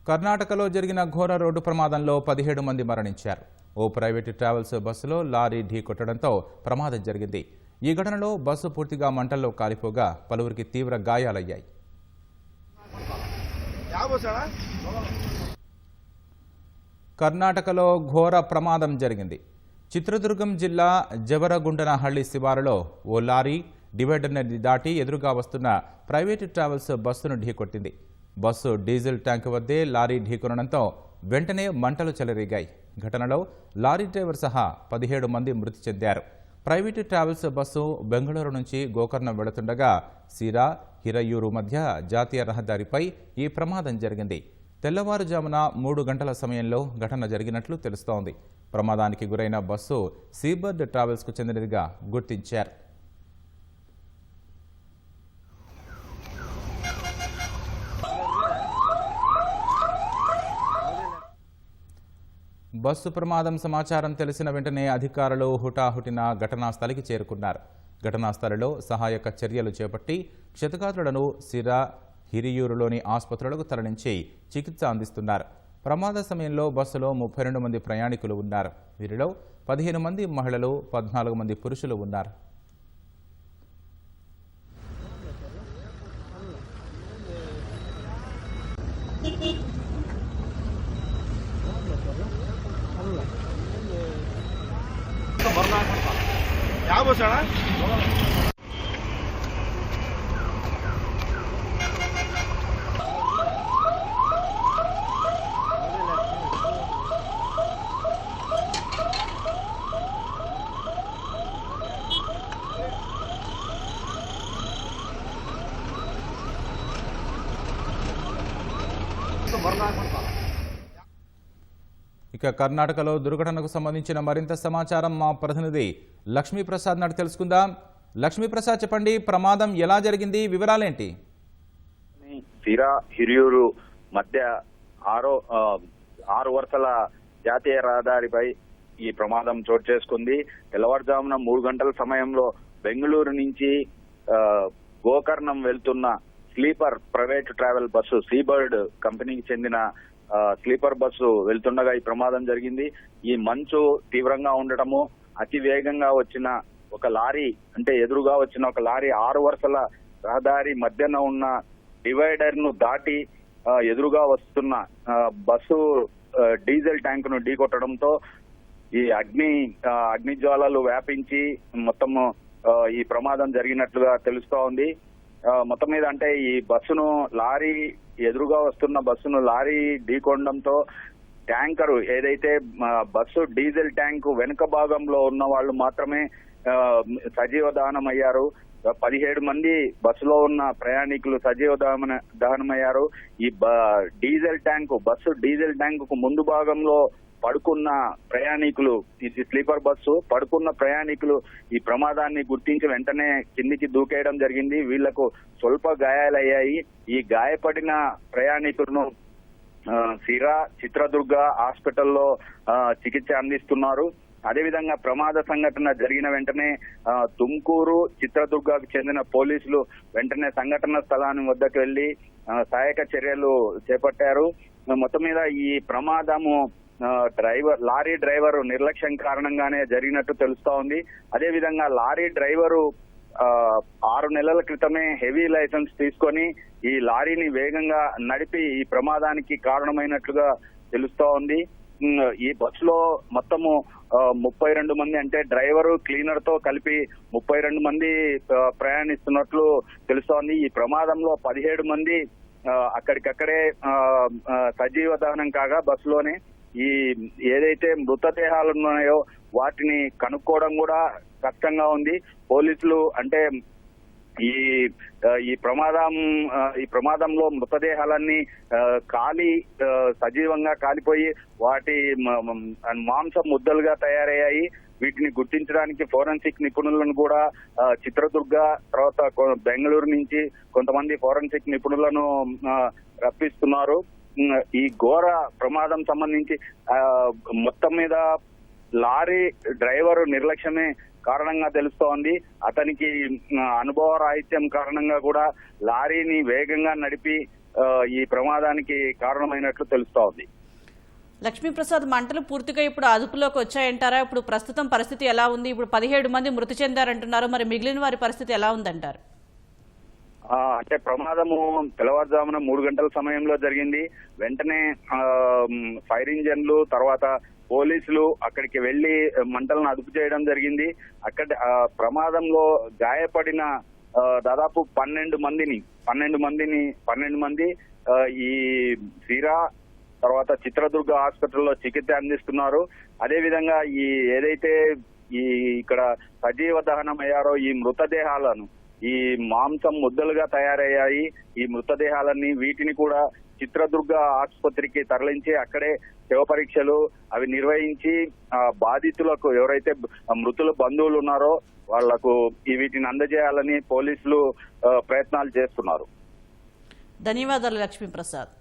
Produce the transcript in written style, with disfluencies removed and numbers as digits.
కర్ణాటకలో జరిగిన ఘోర రోడ్డు ప్రమాదంలో 17 మంది మరణించారు. ఓ ప్రైవేటు ట్రావెల్స్ బస్సులో లారీ ఢీకొట్టడంతో ప్రమాదం జరిగింది. ఈ ఘటనలో బస్సు పూర్తిగా మంటల్లో కాలిపోగా పలువురికి తీవ్ర గాయాలయ్యాయి. కర్ణాటకలో ఘోర ప్రమాదం జరిగింది. చిత్రదుర్గం జిల్లా జవరగుండనహళ్లి శివారులో ఓ లారీ డివైడర్ని దాటి ఎదురుగా వస్తున్న ప్రైవేటు ట్రావెల్స్ బస్సును ఢీకొట్టింది. బస్సు డీజిల్ ట్యాంకు వద్దే లారీ ఢీకొనడంతో వెంటనే మంటలు చెలరేగాయి. ఘటనలో లారీ డ్రైవర్ సహా 17 మంది మృతి చెందారు. ప్రైవేటు ట్రావెల్స్ బస్సు బెంగళూరు నుంచి గోకర్ణం వెళుతుండగా సిరా హిరయూరు మధ్య జాతీయ రహదారిపై ఈ ప్రమాదం జరిగింది. తెల్లవారుజామున 3 గంటల సమయంలో ఘటన జరిగినట్లు తెలుస్తోంది. ప్రమాదానికి గురైన బస్సు సీబర్డ్ ట్రావెల్స్కు చెందినదిగా గుర్తించారు. బస్సు ప్రమాదం సమాచారం తెలిసిన వెంటనే అధికారులు హుటాహుటిన ఘటనా స్థలికి చేరుకున్నారు. ఘటనా స్థలిలో సహాయక చర్యలు చేపట్టి క్షతగాత్రులను సిరా హిరియూరులోని ఆసుపత్రులకు తరలించి చికిత్స అందిస్తున్నారు. ప్రమాద సమయంలో బస్సులో 32 మంది ప్రయాణికులు ఉన్నారు. వీరిలో 15 మంది మహిళలు, 14 మంది పురుషులు ఉన్నారు. ఇక కర్ణాటకలో దుర్ఘటనకు సంబంధించిన మరింత సమాచారం మా ప్రతినిధి లక్ష్మీప్రసాద్ నాటి తెలుసుకుందాం. లక్ష్మీప్రసాద్, చెప్పండి, ప్రమాదం ఎలా జరిగింది, వివరాలేంటి? సిరా హిరియూరు మధ్య 6 వరుసల జాతీయ రహదారిపై ఈ ప్రమాదం చోటు చేసుకుంది. తెల్లవారుజామున 3 గంటల సమయంలో బెంగళూరు నుంచి గోకర్ణం వెళ్తున్న sleeper private travel bus Seabird కంపెనీకి చెందిన స్లీపర్ బస్సు వెళ్తుండగా ఈ ప్రమాదం జరిగింది. ఈ మంచు తీవ్రంగా ఉండటము, అతి వేగంగా వచ్చిన ఒక లారీ, అంటే ఎదురుగా వచ్చిన ఒక లారీ 6 వరుసల రహదారి మధ్యన ఉన్న డివైడర్ ను దాటి ఎదురుగా వస్తున్న బస్సు డీజిల్ ట్యాంక్ ను ఢీకొట్టడంతో ఈ అగ్ని జ్వాలలు వ్యాపించి మొత్తం ఈ ప్రమాదం జరిగినట్లుగా తెలుస్తా ఉంది. మొత్తం మీద అంటే ఈ బస్సును లారీ ఎదురుగా వస్తున్న బస్సును లారీ ఢీకొనడంతో ట్యాంకరు ఏదైతే బస్సు డీజిల్ ట్యాంకు వెనుక భాగంలో ఉన్న వాళ్ళు మాత్రమే సజీవ దహనమయ్యారు. 17 మంది బస్సులో ఉన్న ప్రయాణికులు సజీవ దహనమయ్యారు. ఈ బస్సు డీజిల్ ట్యాంకు ముందు భాగంలో పడుకున్న ప్రయాణికులు, ఇది స్లీపర్ బస్సు, పడుకున్న ప్రయాణికులు ఈ ప్రమాదాన్ని గుర్తించి వెంటనే కిందికి దూకేయడం జరిగింది. వీళ్లకు స్వల్ప గాయాలయ్యాయి. ఈ గాయపడిన ప్రయాణికులను సిరా చిత్రదుర్గ హాస్పిటల్లో చికిత్స అందిస్తున్నారు. అదేవిధంగా ప్రమాద సంఘటన జరిగిన వెంటనే తుమ్కూరు, చిత్రదుర్గకు చెందిన పోలీసులు వెంటనే సంఘటన స్థలాన్ని వద్దకు వెళ్లి సహాయక చర్యలు చేపట్టారు. మొత్తం మీద ఈ ప్రమాదము లారీ డ్రైవర్ నిర్లక్ష్యం కారణంగానే జరిగినట్టు తెలుస్తా ఉంది. అదేవిధంగా లారీ డ్రైవరు 6 నెలల క్రితమే హెవీ లైసెన్స్ తీసుకొని ఈ లారీని వేగంగా నడిపి ఈ ప్రమాదానికి కారణమైనట్లుగా తెలుస్తా ఉంది. ఈ బస్సులో మొత్తము 32 మంది, అంటే డ్రైవరు క్లీనర్ తో కలిపి 32 మంది ప్రయాణిస్తున్నట్లు తెలుస్తోంది. ఈ ప్రమాదంలో 17 మంది అక్కడికక్కడే సజీవ దహనం కాగా బస్సులోనే ఈ ఏదైతే మృతదేహాలు ఉన్నాయో వాటిని కనుక్కోవడం కూడా కష్టంగా ఉంది. పోలీసులు అంటే ఈ ప్రమాదంలో మృతదేహాలన్నీ సజీవంగా కాలిపోయి వాటి మాంసం ముద్దలుగా తయారయ్యాయి. వీటిని గుర్తించడానికి ఫోరెన్సిక్ నిపుణులను కూడా చిత్రదుర్గ తర్వాత బెంగళూరు నుంచి కొంతమంది ఫోరెన్సిక్ నిపుణులను రప్పిస్తున్నారు. ఈ ఘోర ప్రమాదం సంబంధించి మొత్తం మీద లారీ డ్రైవరు నిర్లక్ష్యమే కారణంగా తెలుస్తోంది. అతనికి అనుభవ రాహిత్యం కారణంగా కూడా లారీని వేగంగా నడిపి ఈ ప్రమాదానికి కారణమైనట్లు తెలుస్తా ఉంది. లక్ష్మీప్రసాద్, మంటలు పూర్తిగా ఇప్పుడు అదుపులోకి వచ్చాయంటారా? ఇప్పుడు ప్రస్తుతం పరిస్థితి ఎలా ఉంది? ఇప్పుడు 17 మంది మృతి చెందారంటున్నారు, మరి మిగిలిన వారి పరిస్థితి ఎలా ఉందంటారు? అంటే ప్రమాదము తెల్లవారుజామున 3 గంటల సమయంలో జరిగింది. వెంటనే ఫైర్ ఇంజన్లు తర్వాత పోలీసులు అక్కడికి వెళ్లి మంటలను అదుపు చేయడం జరిగింది. అక్కడ ప్రమాదంలో గాయపడిన దాదాపు 12 మంది ఈ సిరా తర్వాత చిత్రదుర్గ హాస్పిటల్లో చికిత్స అందిస్తున్నారు. అదేవిధంగా ఈ ఏదైతే ఈ ఇక్కడ సజీవ దహనం అయ్యారో ఈ మృతదేహాలను, ఈ మాంసం ముద్దలుగా తయారయ్యాయి ఈ మృతదేహాలన్నీ, వీటిని కూడా చిత్రదుర్గ ఆసుపత్రికి తరలించి అక్కడే శవ పరీక్షలు అవి నిర్వహించి బాధితులకు ఎవరైతే మృతుల బంధువులు ఉన్నారో వాళ్లకు వీటిని అందజేయాలని పోలీసులు ప్రయత్నాలు చేస్తున్నారు. ధన్యవాదాలు లక్ష్మీప్రసాద్.